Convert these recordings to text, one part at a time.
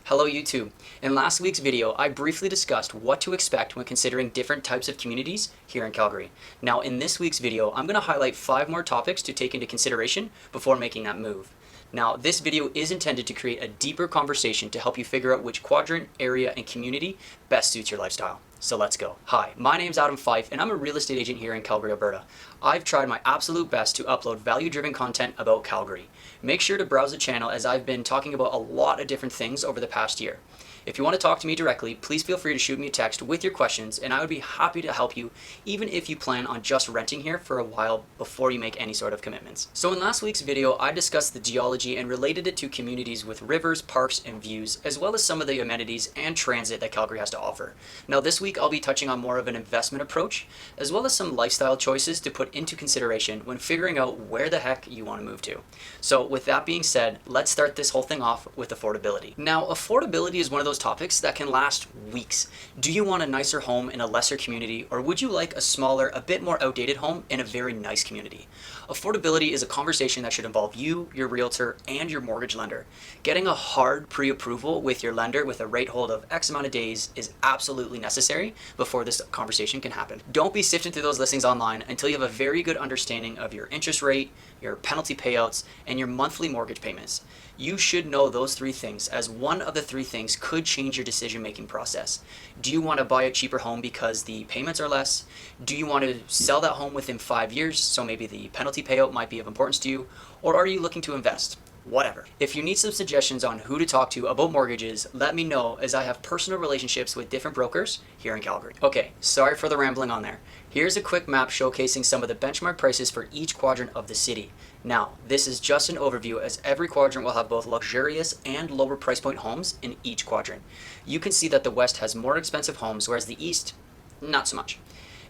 Hello YouTube. In last week's video, I briefly discussed what to expect when considering different types of communities here in Calgary. Now in this week's video, I'm going to highlight 5 more topics to take into consideration before making that move. Now this video is intended to create a deeper conversation to help you figure out which quadrant, area, and community best suits your lifestyle. So let's go. Hi, my name's Adam Fife and I'm a real estate agent here in Calgary, Alberta. I've tried my absolute best to upload value-driven content about Calgary. Make sure to browse the channel as I've been talking about a lot of different things over the past year. If you want to talk to me directly, please feel free to shoot me a text with your questions and I would be happy to help you even if you plan on just renting here for a while before you make any sort of commitments. So in last week's video, I discussed the geology and related it to communities with rivers, parks, and views, as well as some of the amenities and transit that Calgary has to offer. Now this week I'll be touching on more of an investment approach, as well as some lifestyle choices to put into consideration when figuring out where the heck you want to move to. So with that being said, let's start this whole thing off with affordability. Now affordability is one of those topics that can last weeks. Do you want a nicer home in a lesser community, or would you like a smaller, a bit more outdated home in a very nice community? Affordability is a conversation that should involve you, your realtor, and your mortgage lender. Getting a hard pre-approval with your lender with a rate hold of X amount of days is absolutely necessary before this conversation can happen. Don't be sifting through those listings online until you have a very good understanding of your interest rate, your penalty payouts, and your monthly mortgage payments. You should know those 3 things, as one of the 3 things could change your decision-making process. Do you want to buy a cheaper home because the payments are less? Do you want to sell that home within 5 years, so maybe the penalty payout might be of importance to you? Or are you looking to invest? Whatever. If you need some suggestions on who to talk to about mortgages, let me know, as I have personal relationships with different brokers here in Calgary. Okay, sorry for the rambling on there. Here's a quick map showcasing some of the benchmark prices for each quadrant of the city. Now, this is just an overview, as every quadrant will have both luxurious and lower price point homes in each quadrant. You can see that the west has more expensive homes, whereas the east, not so much.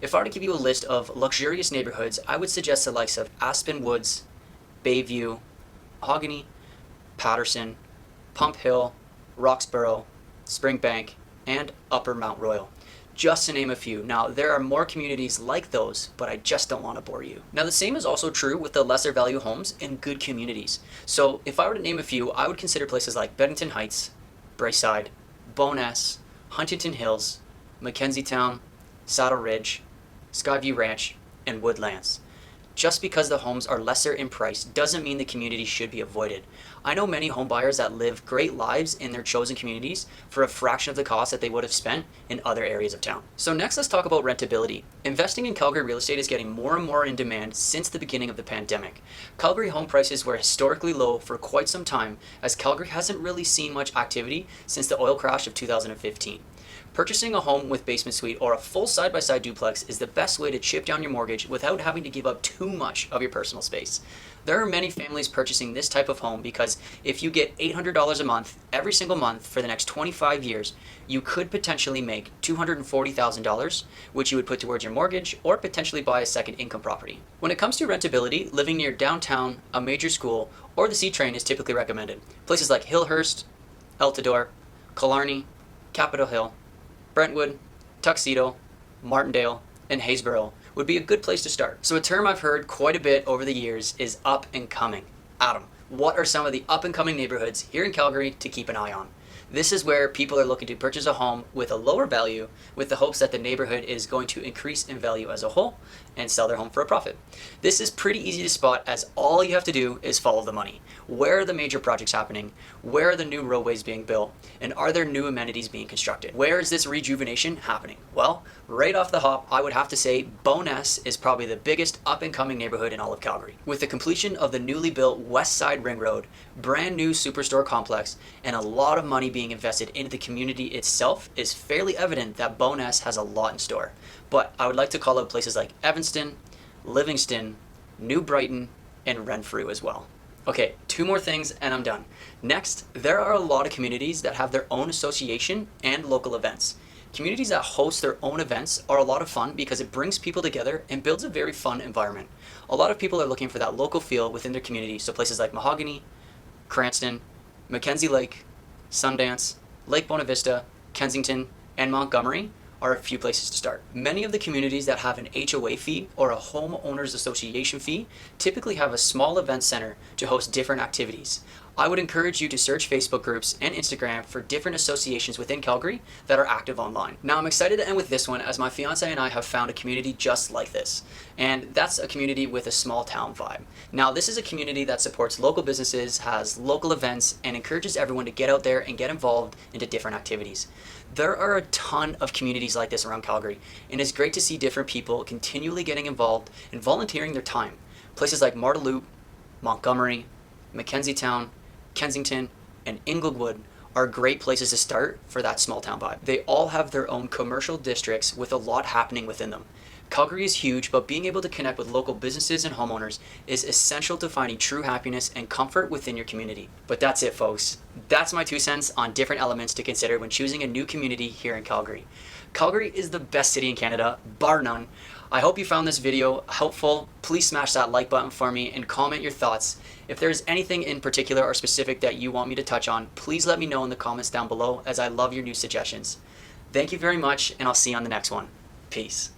If I were to give you a list of luxurious neighborhoods, I would suggest the likes of Aspen Woods, Bayview, Mahogany, Patterson, Pump Hill, Roxborough, Springbank, and Upper Mount Royal, just to name a few. Now, there are more communities like those, but I just don't want to bore you. Now, the same is also true with the lesser value homes in good communities. So if I were to name a few, I would consider places like Bennington Heights, Braeside, Bowness, Huntington Hills, Mackenzie Town, Saddle Ridge, Skyview Ranch, and Woodlands. Just because the homes are lesser in price doesn't mean the community should be avoided. I know many home buyers that live great lives in their chosen communities for a fraction of the cost that they would have spent in other areas of town. So next, let's talk about rentability. Investing in Calgary real estate is getting more and more in demand since the beginning of the pandemic. Calgary home prices were historically low for quite some time, as Calgary hasn't really seen much activity since the oil crash of 2015. Purchasing a home with basement suite or a full side-by-side duplex is the best way to chip down your mortgage without having to give up too much of your personal space. There are many families purchasing this type of home because if you get $800 a month every single month for the next 25 years, you could potentially make $240,000, which you would put towards your mortgage or potentially buy a second income property. When it comes to rentability, living near downtown, a major school, or the C train is typically recommended. Places like Hillhurst, Eltador, Killarney, Capitol Hill, Brentwood, Tuxedo, Martindale, and Haysboro would be a good place to start. So a term I've heard quite a bit over the years is up and coming. Adam, what are some of the up and coming neighborhoods here in Calgary to keep an eye on? This is where people are looking to purchase a home with a lower value with the hopes that the neighborhood is going to increase in value as a whole and sell their home for a profit. This is pretty easy to spot, as all you have to do is follow the money. Where are the major projects happening? Where are the new roadways being built? And are there new amenities being constructed? Where is this rejuvenation happening? Well, right off the hop, I would have to say Bowness is probably the biggest up and coming neighborhood in all of Calgary. With the completion of the newly built West Side Ring Road, brand new superstore complex, and a lot of money being invested into the community itself, is fairly evident that Bowness has a lot in store. But I would like to call out places like Evanston, Livingston, New Brighton, and Renfrew as well. Okay, 2 more things and I'm done. Next, there are a lot of communities that have their own association and local events. Communities that host their own events are a lot of fun because it brings people together and builds a very fun environment. A lot of people are looking for that local feel within their community, so places like Mahogany, Cranston, Mackenzie Lake, Sundance, Lake Bonavista, Kensington, and Montgomery are a few places to start. Many of the communities that have an HOA fee or a homeowners association fee typically have a small event center to host different activities. I would encourage you to search Facebook groups and Instagram for different associations within Calgary that are active online. Now, I'm excited to end with this one as my fiance and I have found a community just like this. And that's a community with a small town vibe. Now, this is a community that supports local businesses, has local events, and encourages everyone to get out there and get involved into different activities. There are a ton of communities like this around Calgary, and it's great to see different people continually getting involved and volunteering their time. Places like Marteloup, Montgomery, Mackenziestown, Kensington, and Inglewood are great places to start for that small town vibe. They all have their own commercial districts with a lot happening within them. Calgary is huge, but being able to connect with local businesses and homeowners is essential to finding true happiness and comfort within your community. But that's it, folks. That's my 2 cents on different elements to consider when choosing a new community here in Calgary. Calgary is the best city in Canada, bar none. I hope you found this video helpful. Please smash that like button for me and comment your thoughts. If there's anything in particular or specific that you want me to touch on, please let me know in the comments down below, as I love your new suggestions. Thank you very much, and I'll see you on the next one. Peace.